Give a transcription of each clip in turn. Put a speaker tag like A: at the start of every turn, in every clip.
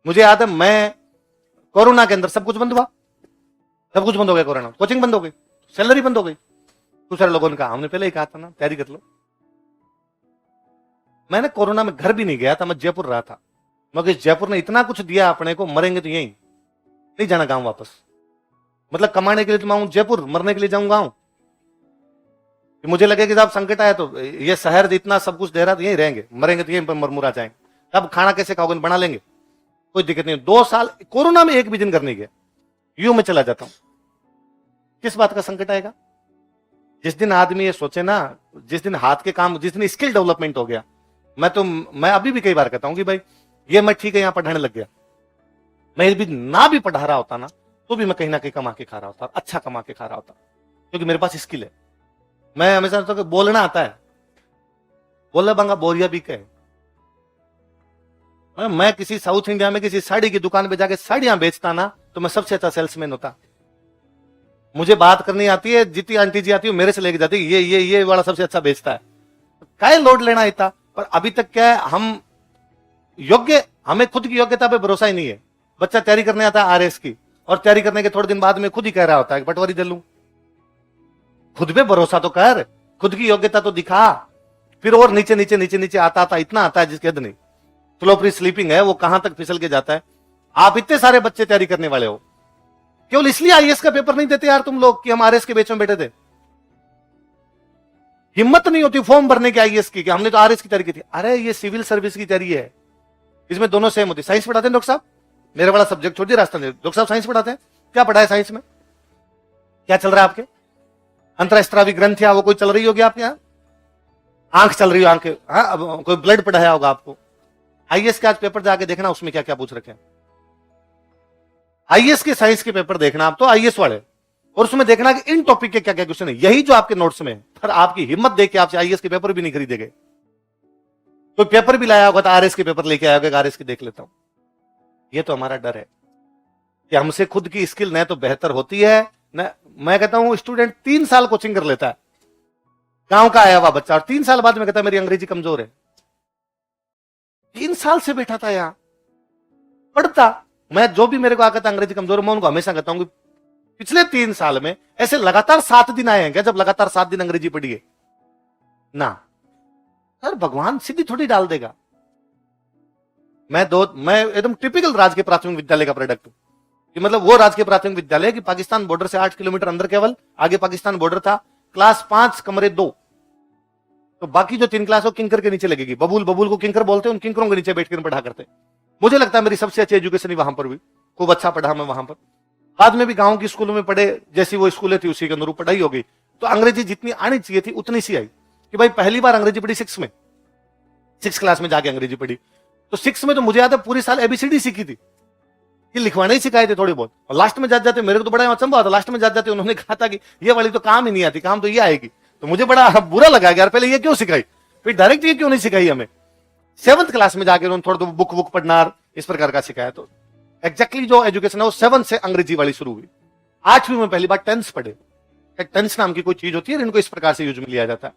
A: मुझे याद है मैं कोरोना के अंदर सब कुछ बंद हुआ, सब कुछ बंद हो गया, कोरोना कोचिंग बंद हो गई, सैलरी बंद हो गई। कुछ सारे लोगों ने कहा, हमने पहले ही कहा था ना तैयारी कर लो। मैंने कोरोना में घर भी नहीं गया था, मैं जयपुर रहा था, मगर जयपुर ने इतना कुछ दिया अपने को, मरेंगे तो यही, नहीं जाना गांव वापस। मतलब कमाने के लिए तो मैं जयपुर, मरने के लिए जाऊंगा गांव। मुझे लगे कि साहब संकट आया तो ये शहर इतना सब कुछ दे रहा तो यहीं रहेंगे, मरेंगे तो यहीं पर मरमुरा जाएंगे। तब खाना कैसे खाओगे, बना लेंगे, कोई दिक्कत नहीं। 2 साल कोरोना में एक भी दिन घर नहीं गया, यूं मैं चला जाता हूं। किस बात का संकट आएगा? जिस दिन आदमी ये सोचे ना, जिस दिन हाथ के काम, जिस दिन स्किल डेवलपमेंट हो गया। मैं अभी भी कई बार कहता हूं कि भाई ये मैं ठीक है यहां पढ़ाने लग गया, मैं भी ना भी पढ़ा रहा होता ना तो भी मैं कहीं ना कहीं कमा के खा रहा होता, अच्छा कमा के खा रहा होता, क्योंकि मेरे पास स्किल है। मैं हमेशा सोचता हूं कि बोलना आता है, बोले बंगा बोरिया भी कहे। मैं किसी साउथ इंडिया में किसी साड़ी की दुकान पे जाके साड़ियां बेचता ना तो मैं सबसे अच्छा सेल्समैन होता। मुझे बात करनी आती है, जितनी आंटी जी आती है मेरे से लेके जाती है, ये वाला सबसे अच्छा बेचता है, काय लोड लेना इतना। पर अभी तक क्या है, हम योग्य, हमें खुद की योग्यता पे भरोसा ही नहीं है। बच्चा तैयारी करने आता है आरएस की, और तैयारी करने के थोड़े दिन बाद में खुद ही कह रहा होता है कि पटवारी दे लूं। खुद पे भरोसा तो कर, खुद की योग्यता तो दिखा। फिर और नीचे नीचे नीचे नीचे आता इतना आता है जिसके हद नहीं। स्लो फ्री स्लीपिंग है वो कहां तक फिसल के जाता है। आप इतने सारे बच्चे तैयारी करने वाले हो, केवल इसलिए आईएएस का पेपर नहीं देते यार तुम लोग कि हम आरएस के बेच में बैठे थे। हिम्मत नहीं होती फॉर्म भरने की आईएएस की कि हमने तो आरएस की तैयारी की थी। अरे ये सिविल सर्विस की तैयारी है, इसमें दोनों सेम होती। साइंस पढ़ाते हैं डॉक्टर साहब, मेरे वाला सब्जेक्ट छोड़ दिया रास्ता नहीं, डॉक्टर साहब साइंस पढ़ाते हैं। क्या पढ़ा है साइंस में, क्या चल रहा है आपके? अंतरस्त्रावी ग्रंथियां वो कोई चल रही होगी आपके यहाँ, आंख चल रही हो, आंख, हाँ, कोई ब्लड पढ़ाया होगा आपको। आईएएस के आज पेपर जाके देखना उसमें क्या क्या पूछ रखे हैं। आईएएस के साइंस के पेपर देखना आप, तो आईएएस वाले, और उसमें देखना कि इन टॉपिक के क्या क्या क्वेश्चन है, यही जो आपके नोट्स में है। पर आपकी हिम्मत देख के आपसे आईएएस के पेपर भी नहीं खरीदे गए। कोई पेपर भी लाया होगा तो आरएस के पेपर लेके आया होगा, आरएस के देख लेता हूं। ये तो हमारा डर है कि हमसे खुद की स्किल न तो बेहतर होती है न। मैं कहता हूं स्टूडेंट 3 साल कोचिंग कर लेता है, गांव का आया हुआ बच्चा, और 3 साल बाद में कहता है मेरी अंग्रेजी कमजोर है। 3 साल से बैठा था यहां पढ़ता। मैं जो भी मेरे को आकर अंग्रेजी कमजोर, मैं उनको हमेशा कहता हूं कि पिछले 3 साल में ऐसे लगातार 7 दिन आए हैं क्या जब लगातार 7 दिन अंग्रेजी पढ़ी है ना? सर भगवान सीधी थोड़ी डाल देगा। मैं एकदम टिपिकल राजकीय प्राथमिक विद्यालय का प्रोडक्ट हूं, कि मतलब वो राजकीय प्राथमिक विद्यालय कि पाकिस्तान बॉर्डर से 8 किलोमीटर अंदर, केवल आगे पाकिस्तान बॉर्डर था। क्लास 5 कमरे 2, तो बाकी जो 3 क्लास वो किंकर के नीचे लगेगी। बबूल को किंकर बोलते हैं, उन किंकरों के नीचे बैठकर पढ़ा करते। मुझे लगता है मेरी सबसे अच्छी एजुकेशन ही वहां पर हुई, खूब अच्छा पढ़ा मैं वहां पर। बाद में भी गांव की स्कूलों में पढ़े, जैसी वो स्कूलें थी उसी के अनुरूप पढ़ाई हो गई। तो अंग्रेजी जितनी आनी चाहिए थी उतनी सी आई, कि भाई पहली बार अंग्रेजी पढ़ी 6 क्लास में जाके अंग्रेजी पढ़ी। तो 6 में तो मुझे याद है पूरी साल एबीसीडी सीखी थी, कि लिखवाने ही सिखाए थे थोड़ी बहुत। और लास्ट में जाते मेरे को तो बड़ा अचंभा था, लास्ट में जाते उन्होंने कहा था कि ये वाली तो काम ही नहीं आती, काम तो ये आएगी। तो मुझे बड़ा बुरा लगा यार, पहले ये क्यों सिखाई, फिर डायरेक्ट ये क्यों नहीं सिखाई हमें। 7th क्लास में जाके उन्होंने थोड़ा बुक पढ़ना इस प्रकार का सिखाया। तो एग्जैक्टली जो एजुकेशन है वो 7 से अंग्रेजी वाली शुरू हुई। 8वीं में पहली बार टेंस पढ़े। टेंस नाम की कोई चीज होती है, इनको इस प्रकार से यूज में लिया जाता है।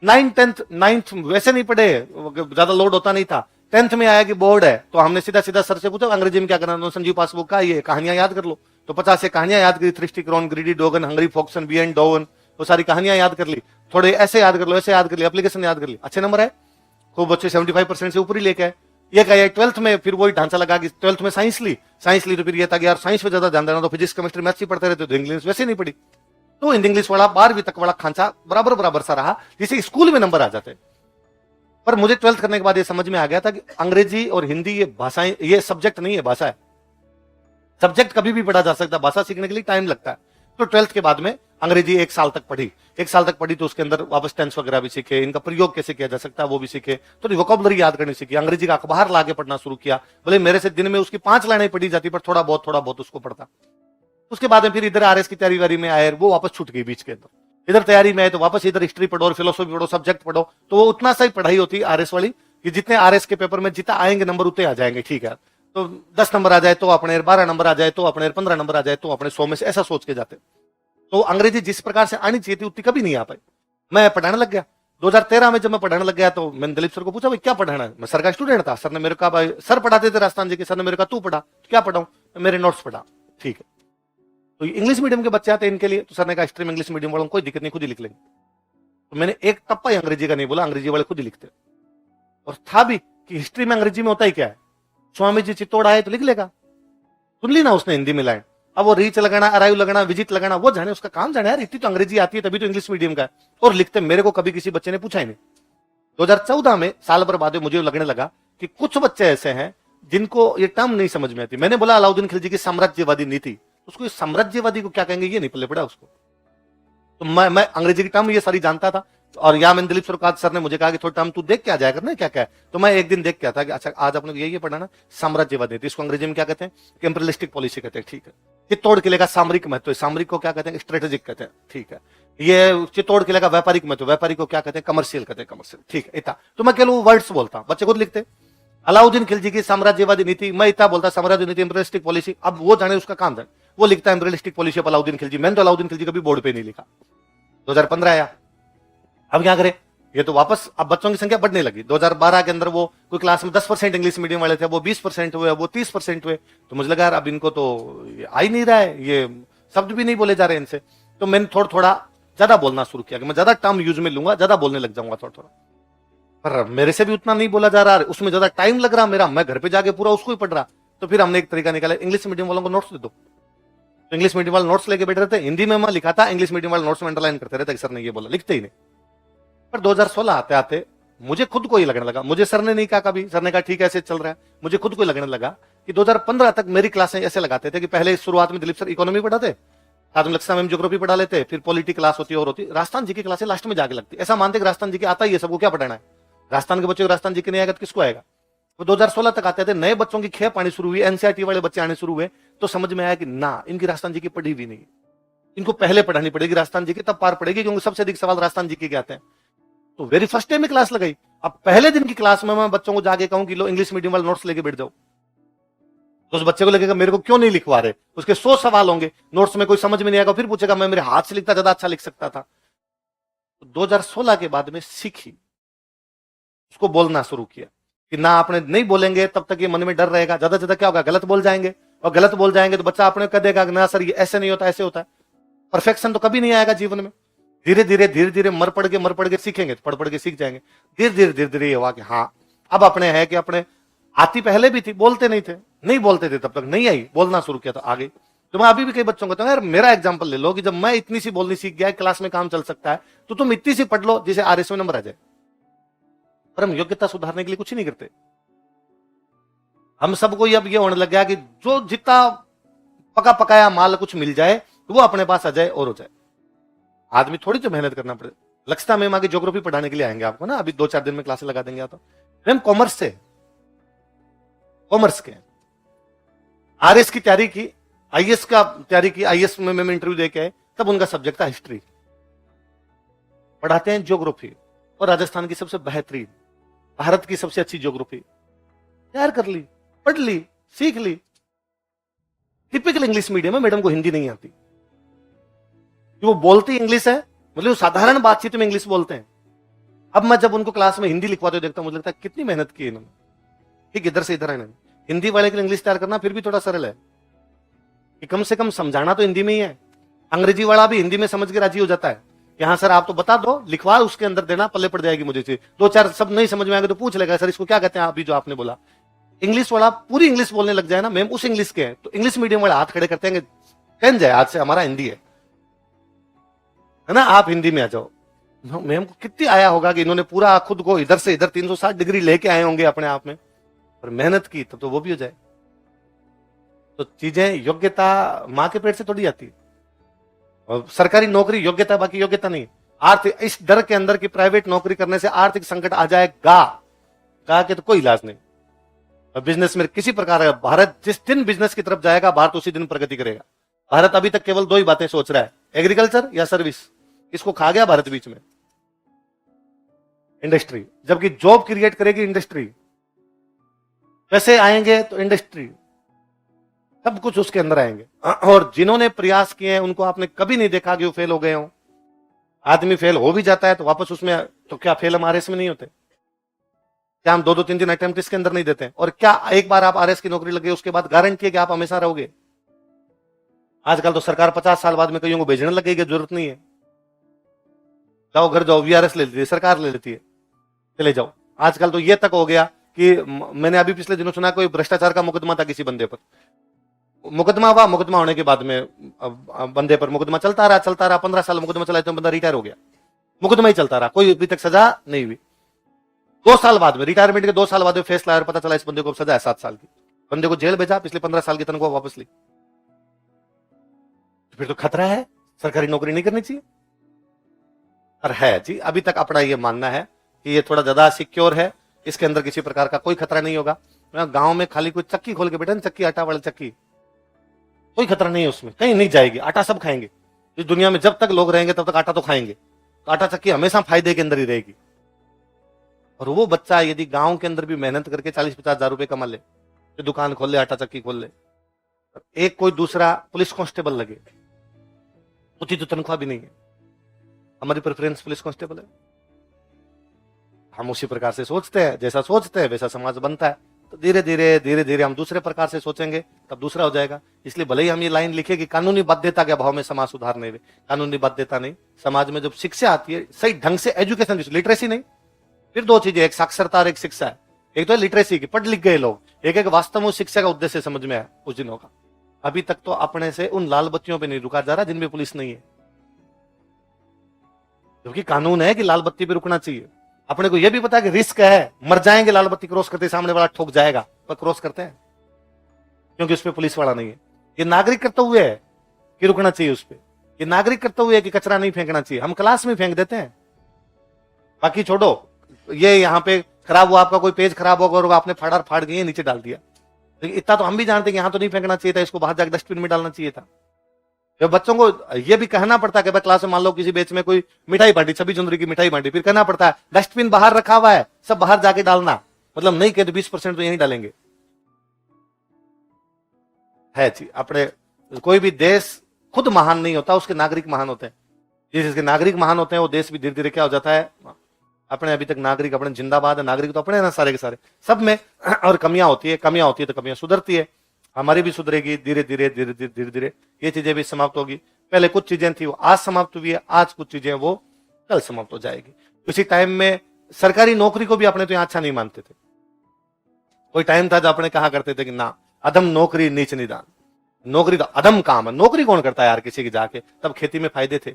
A: 9th वैसे नहीं पढ़े, ज्यादा लोड होता नहीं था। 10th में आया कि बोर्ड है, तो हमने सीधा सर से पूछा अंग्रेजी में क्या करना। तो संजीव पासबुक का ये कहानियां याद कर लो। तो 50 से कहानियां याद करी, thirsty crow, greedy dog, hungry fox, bee and dove, वो सारी कहानियां याद कर ली। थोड़े ऐसे याद कर लो, ऐसे याद कर ली, एप्लीकेशन याद कर ली। अच्छे नंबर है, खूब अच्छे 75% से ऊपर ही लेके आए। ये कहा 12th में फिर वही ढांचा लगा कि 12th में साइंस ली तो फिर ये था कि यार साइंस में ज्यादा ध्यान देना, तो फिजिक्स केमिस्ट्री मैथ्स ही पढ़ते रहते, तो इंग्लिश वैसे नहीं पढ़ी। तो हिंदी इंग्लिश वाला 12वीं तक वाला खांचा बराबर सा रहा, जिसे स्कूल में नंबर आ जाते। पर मुझे 12th करने के बाद ये समझ में आ गया था कि अंग्रेजी और हिंदी ये भाषाएं, ये सब्जेक्ट नहीं है, भाषा है। सब्जेक्ट कभी भी पढ़ा जा सकता है, भाषा सीखने के लिए टाइम लगता है। तो 12th के बाद में अंग्रेजी 1 साल तक पढ़ी। 1 साल तक पढ़ी तो उसके अंदर वापस टेंस वगैरह भी सीखे, इनका प्रयोग कैसे किया जा सकता है वो भी सीखे, थोड़ी वोकैबुलरी याद करनी सीखी। अंग्रेजी का अखबार लाके पढ़ना शुरू किया। बोले मेरे से दिन में उसकी 5 लाइनें पढ़ी जाती, पर थोड़ा बहुत उसको पढ़ता। उसके बाद में फिर इधर आरएस की तैयारी वारी में आए, वो वापस छूट गई बीच के अंदर। इधर तैयारी में आए तो वापस इधर हिस्ट्री पढ़ो और फिलोसफी पढ़ो, सब्जेक्ट पढ़ो। तो वो उतना सा ही पढ़ाई होती है आरएस वाली, कि जितने आरएस के पेपर में जितना आएंगे नंबर उतने आ जाएंगे। ठीक है, तो 10 नंबर आ जाए तो अपने, 12 नंबर आ जाए तो अपने, 15 नंबर आ जाए तो अपने, 100 में से ऐसा सोच के जाते। तो अंग्रेजी जिस प्रकार से आनी चाहिए थी उतनी कभी नहीं आ पाई। मैं पढ़ाने लग गया। 2013 में जब मैं पढ़ाने लग गया तो मैंने दिलीप सर को पूछा भाई क्या पढ़ाना है। मैं सर का स्टूडेंट था। सर ने मेरे कहा भाई, सर पढ़ाते थे राजस्थान जी के, सर ने मेरे कहा तू पढ़ा। क्या पढ़ाऊं? मेरे नोट्स पढ़ा। ठीक है। तो इंग्लिश मीडियम के बच्चे आते हैं इनके लिए, तो सर ने कहा स्ट्रीम इंग्लिश मीडियम वालों को कोई दिक्कत नहीं, खुद ही लिख लेंगे। तो मैंने एक टप्पा ही अंग्रेजी का नहीं बोला, अंग्रेजी वाले खुद ही लिखते। और था भी कि हिस्ट्री में अंग्रेजी में होता ही क्या है, स्वामी जी चित्तौड़ आए तो लिख लेगा, सुन ली ना उसने हिंदी में लाइन। अब वो रीच लगाना, अराइव लगाना, विजिट लगाना, वो जाने, उसका काम जाने यार। इतनी तो अंग्रेजी आती है तभी तो इंग्लिश मीडियम का है। और लिखते मेरे को कभी किसी बच्चे ने पूछा ही नहीं। 2014 में साल भर बाद मुझे लगने लगा कि कुछ बच्चे ऐसे हैं जिनको ये टर्म नहीं समझ में आती। मैंने बोला अलाउद्दीन खिलजी की साम्राज्यवादी नीति, उसको साम्राज्यवादी को क्या कहेंगे ये नहीं पल्ले पड़ा उसको। तो मैं अंग्रेजी की टर्म ये सारी जानता था। और या मैंने दिलीप सर ने मुझे कहा कि थोड़ा टर्म तू देख के आ जाया करना क्या क्या है। तो मैं एक दिन देख के आता कि अच्छा आज आपने ये पढ़ा ना, साम्राज्यवादी नीति, इसको अंग्रेजी में क्या कहते हैं, इंपीरियलिस्टिक पॉलिसी कहते हैं। ठीक है। चित्तौड़ किले का सामरिक महत्व, सामरिक को क्या कहते हैं, स्ट्रेटेजिक कहते हैं। ठीक है। ये चित्तौड़ किले का व्यापारिक महत्व, व्यापारिक को क्या कहते हैं, कमर्शियल कहते हैं, कमर्शियल। ठीक है। इतना तो मैं केवल वर्ड्स बोलता, बच्चे खुद लिखते। अलाउद्दीन खिलजी की साम्राज्यवादी नीति, मैं इतना बोलता साम्राज्य नीति, इंपीरियलिस्टिक पॉलिसी। अब वो जाने उसका काम जाने, वो लिखता है imperialistic policy of Alauddin Khilji. मैंने तो अलाउद्दीन खिलजी कभी बोर्ड पे नहीं लिखा। 2015 आया, अब क्या करें, ये तो वापस अब बच्चों की संख्या बढ़ने लगी। 2012 के अंदर वो कोई क्लास में 10% इंग्लिश मीडियम वाले थे, वो 20% हुए, वो 30% हुए। तो मुझे लगा यार अब इनको तो आ ही नहीं रहा है, ये शब्द भी नहीं बोले जा रहे इनसे। तो मैंने थोड़ा थोड़ा ज्यादा बोलना शुरू किया कि मैं ज्यादा टर्म यूज में लूंगा, ज्यादा बोलने लग जाऊंगा थोड़ा थोड़ा। पर मेरे से भी उतना नहीं बोला जा रहा, उसमें ज्यादा टाइम लग रहा मेरा, मैं घर पे जाके पूरा उसको ही पढ़ रहा। तो फिर हमने एक तरीका निकाला, इंग्लिश मीडियम वालों को नोट्स दे दो। तो इंग्लिश मीडियम वाले नोट्स लेके बैठ रहे थे, हिंदी में मैं लिखा था, इंग्लिश मीडियम वाले नोट्स में अंडरलाइन करते रहते, सर ने ये बोला, लिखते ही नहीं। पर 2016 आते आते मुझे खुद को ही लगने लगा, मुझे सर ने नहीं कहा कभी, सर ने कहा ठीक है ऐसे चल रहा है, मुझे खुद को ही लगने लगा कि 2015 तक मेरी क्लासें ऐसे लगाते थे कि पहले शुरुआत में दिलीप सर इकोनॉमी पढ़ाते, साथ में लक्ष्य मैम ज्योग्राफी पढ़ा लेते, फिर पॉलिटी क्लास होती और होती, राजस्थान जी की क्लासें लास्ट में जाके लगती। ऐसा मानते कि राजस्थान जी की आता ही है, सबको क्या पढ़ाना है, राजस्थान के बच्चों को राजस्थान जी के नहीं आएगा तो किसको आएगा। वो 2016 तक आते थे, नए बच्चों की खेप पानी शुरू हुई, एनसीईआरटी वाले बच्चे आने शुरू हुए, तो समझ में आया कि ना इनकी राजस्थान जी की पढ़ी हुई नहीं, इनको पहले पढ़ानी पड़ेगी राजस्थान जी की, तब पार पड़ेगी, क्योंकि सबसे अधिक सवाल राजस्थान जी के आते हैं। तो वेरी फर्स्ट डे में क्लास लगाई। अब पहले दिन की क्लास में मैं बच्चों को जाके कहूं कि लो इंग्लिश मीडियम वाले नोट्स लेके बैठ जाओ, तो उस बच्चे को लगेगा मेरे को क्यों नहीं लिखवा रहे, उसके 100 सवाल होंगे, नोट्स में कोई समझ में नहीं आएगा, फिर पूछेगा मैं मेरे हाथ से लिखता ज्यादा अच्छा लिख सकता था। तो 2016 के बाद में सीखी, उसको बोलना शुरू किया कि ना आपने नहीं बोलेंगे तब तक ये मन में डर रहेगा, ज्यादा से ज्यादा क्या होगा, गलत बोल जाएंगे, और गलत बोल जाएंगे तो बच्चा अपने कह देगा ना सर ये ऐसे नहीं होता, ऐसे होता है। परफेक्शन तो कभी नहीं आएगा जीवन में, धीरे धीरे मर पड़ के सीखेंगे, पढ़ के सीख जाएंगे। धीरे धीरे ये हुआ कि हाँ अब अपने है कि अपने आती पहले भी थी, बोलते नहीं थे, नहीं बोलते थे तब तक, नहीं आई, बोलना शुरू किया तो आ गई। तो मैं अभी भी कई बच्चों को कहता हूं यार मेरा एग्जांपल ले लो कि जब मैं इतनी सी बोलनी सीख गया, क्लास में काम चल सकता है, तो तुम इतनी सी पढ़ लो जिसे RS में नंबर आ जाए। पर हम योग्यता सुधारने के लिए कुछ नहीं करते। हम सबको अब ये होने लग गया कि जो जितना पका पकाया माल कुछ मिल जाए वो अपने पास आ जाए और हो जाए। आदमी थोड़ी तो मेहनत करना पड़े। लक्ष्य मैम आगे ज्योग्राफी पढ़ाने के लिए आएंगे आपको ना, अभी 2-4 दिन में क्लासेस लगा देंगे। तो मैम कॉमर्स से, कॉमर्स के RS की तैयारी की, IS का तैयारी की, IS में मैम इंटरव्यू दे के आए, तब उनका सब्जेक्ट था हिस्ट्री, पढ़ाते हैं ज्योग्राफी, और राजस्थान की सबसे बेहतरीन, भारत की सबसे अच्छी ज्योग्राफी तैयार कर ली, पढ़ ली, सीख ली। टिपिकल इंग्लिश मीडियम में मैडम को हिंदी नहीं आती, वो बोलती इंग्लिश है, मतलब साधारण बातचीत में इंग्लिश बोलते हैं। अब मैं जब उनको क्लास में हिंदी लिखवाते हुए देखता हूं, मुझे लगता है कितनी मेहनत की इन्होंने, ठीक इधर से इधर है। हिंदी वाले के लिए इंग्लिश तैयार करना फिर भी थोड़ा सरल है कि कम से कम समझाना तो हिंदी में ही है। अंग्रेजी वाला भी हिंदी में समझ के राजी हो जाता है कि हाँ सर आप तो बता दो, लिखवा उसके अंदर देना, पल्ले पड़ जाएगी मुझे से। 2-4 सब नहीं समझ में आएगा तो पूछ लेगा सर इसको क्या कहते हैं अभी जो आपने बोला। इंग्लिश वाला पूरी इंग्लिश बोलने लग जाए ना, मैम उस इंग्लिश के हैं, तो इंग्लिश मीडियम वाले हाथ खड़े करते हैं, कहन जाए आज से हमारा हिंदी है ना, आप हिंदी में आ जाओ। मैम को कितनी आया होगा कि इन्होंने पूरा खुद को इधर से इधर 360 डिग्री लेके आए होंगे अपने आप में, पर मेहनत की तो वो भी हो जाए। तो चीजें, योग्यता मां के पेट से थोड़ी आती है, और सरकारी नौकरी योग्यता, बाकी योग्यता नहीं। आर्थिक इस डर के अंदर की प्राइवेट नौकरी करने से आर्थिक संकट आ जाएगा, कहा कि तो कोई इलाज नहीं। और बिजनेस में किसी प्रकार का, भारत जिस दिन बिजनेस की तरफ जाएगा भारत उसी दिन प्रगति करेगा। भारत अभी तक केवल 2 ही बातें सोच रहा है, एग्रीकल्चर या सर्विस, इसको खा गया भारत बीच में। इंडस्ट्री, जबकि जॉब क्रिएट करेगी इंडस्ट्री, पैसे आएंगे तो इंडस्ट्री, सब कुछ उसके अंदर आएंगे। और जिन्होंने प्रयास किए हैं उनको आपने कभी नहीं देखा कि वो फेल हो गए हो। आदमी फेल हो भी जाता है तो वापस उसमें, तो क्या फेल हम आरएस में नहीं होते? क्या हम 2-2 3-3 अटेम्प्ट इसके अंदर नहीं देते? और क्या एक बार आप आरएस की नौकरी लगे उसके बाद गारंटी है कि आप हमेशा रहोगे? आजकल तो सरकार 50 साल बाद में कईयों को भेजने लगेगी, जरूरत नहीं है, जाओ घर जाओ, वीआरएस ले लेती है सरकार, ले लेती है, चले जाओ। आजकल तो ये तक हो गया कि मैंने अभी पिछले दिनों सुना कोई भ्रष्टाचार का मुकदमा था किसी बंदे पर, मुकदमा हुआ, मुकदमा होने के बाद में बंदे पर मुकदमा चलता रहा 15 साल मुकदमा चला, तो बंदा रिटायर हो गया, मुकदमा ही चलता रहा, कोई अभी तक सजा नहीं हुई। 2 साल बाद में, रिटायरमेंट के 2 साल बाद में फैसला आया और पता चला इस बंदे को सजा है 7 साल की, बंदे को जेल भेजा, पिछले 15 साल की तनख्वाह वापस ली। फिर तो खतरा है, सरकारी नौकरी नहीं करनी चाहिए। पर है जी, अभी तक अपना ये मानना है कि ये थोड़ा ज्यादा सिक्योर है, इसके अंदर किसी प्रकार का कोई खतरा नहीं होगा। गांव में खाली कोई चक्की खोल के बैठे ना, चक्की, आटा वाली चक्की, कोई खतरा नहीं है उसमें, कहीं नहीं जाएगी, आटा सब खाएंगे। इस दुनिया में जब तक लोग रहेंगे तब तक आटा तो खाएंगे, तो आटा चक्की हमेशा फायदे के अंदर ही रहेगी। और वो बच्चा यदि गांव के अंदर भी मेहनत करके 40-50 हजार रुपए कमा ले, तो दुकान खोल ले, आटा चक्की खोल ले, एक कोई दूसरा पुलिस कांस्टेबल लगे, उतनी तो तनख्वाह भी नहीं है, हमारी प्रेफरेंस पुलिस कांस्टेबल है। हम उसी प्रकार से सोचते हैं, जैसा सोचते हैं वैसा समाज बनता है। तो धीरे धीरे हम दूसरे प्रकार से सोचेंगे, तब दूसरा हो जाएगा। इसलिए भले ही हम ये लाइन लिखे कि कानूनी बाध्यता के अभाव में समाज सुधारने हुए, कानूनी बाध्यता नहीं, समाज में जब शिक्षा आती है सही ढंग से, एजुकेशन, लिटरेसी नहीं, फिर 2 चीजें, एक साक्षरता और एक शिक्षा है। एक तो है लिटरेसी की, पढ़ लिख गए लोग, एक वास्तव में शिक्षा का उद्देश्य समझ में आया उस दिनों का। अभी तक तो अपने से उन लाल बत्तियों पे नहीं रुका जा रहा जिनमें पुलिस नहीं है, क्योंकि कानून है कि लाल बत्ती पे रुकना चाहिए। अपने को यह भी पता है कि रिस्क है, मर जाएंगे लाल बत्ती क्रॉस करते, सामने वाला ठोक जाएगा, पर क्रॉस करते हैं क्योंकि उस पर पुलिस वाला नहीं है। ये नागरिक कर्तव्य है कि रुकना चाहिए उस पर, ये नागरिक कर्तव्य है कि कचरा नहीं फेंकना चाहिए। हम क्लास में फेंक देते हैं, बाकी छोड़ो, ये यहाँ पे खराब हुआ, आपका कोई पेज खराब होगा और आपने फाड़ के नीचे डाल दिया, लेकिन इतना तो हम भी जानते हैं कि यहाँ तो नहीं फेंकना चाहिए था, इसको बाहर जाकर डस्टबिन में डालना चाहिए था। जब बच्चों को यह भी कहना पड़ता है कि भाई क्लास में मान लो किसी बेच में कोई मिठाई बांटी, 26 जनवरी की मिठाई बांटी, फिर कहना पड़ता है डस्टबिन बाहर रखा हुआ है, सब बाहर जाके डालना, मतलब नहीं कहते 20% तो यही डालेंगे। है जी, अपने कोई भी देश खुद महान नहीं होता, उसके नागरिक महान होते हैं। जिसके नागरिक महान होते हैं वो देश भी धीरे धीरे क्या हो जाता है। अपने अभी तक नागरिक अपने जिंदाबाद है, नागरिक तो अपने हैं ना सारे के सारे, सब में और कमियां होती है तो कमियां सुधरती है, हमारी भी सुधरेगी धीरे धीरे ये चीजें भी समाप्त होगी। पहले कुछ चीजें थी वो आज समाप्त हुई है, आज कुछ चीजें वो कल समाप्त हो जाएगी। उसी टाइम में सरकारी नौकरी को भी अपने तो यहाँ अच्छा नहीं मानते थे। कोई टाइम था जब अपने कहा करते थे कि ना, अधम नौकरी नीच निदान, नौकरी तो अधम काम है, नौकरी कौन करता है यार किसी की जाके, तब खेती में फायदे थे।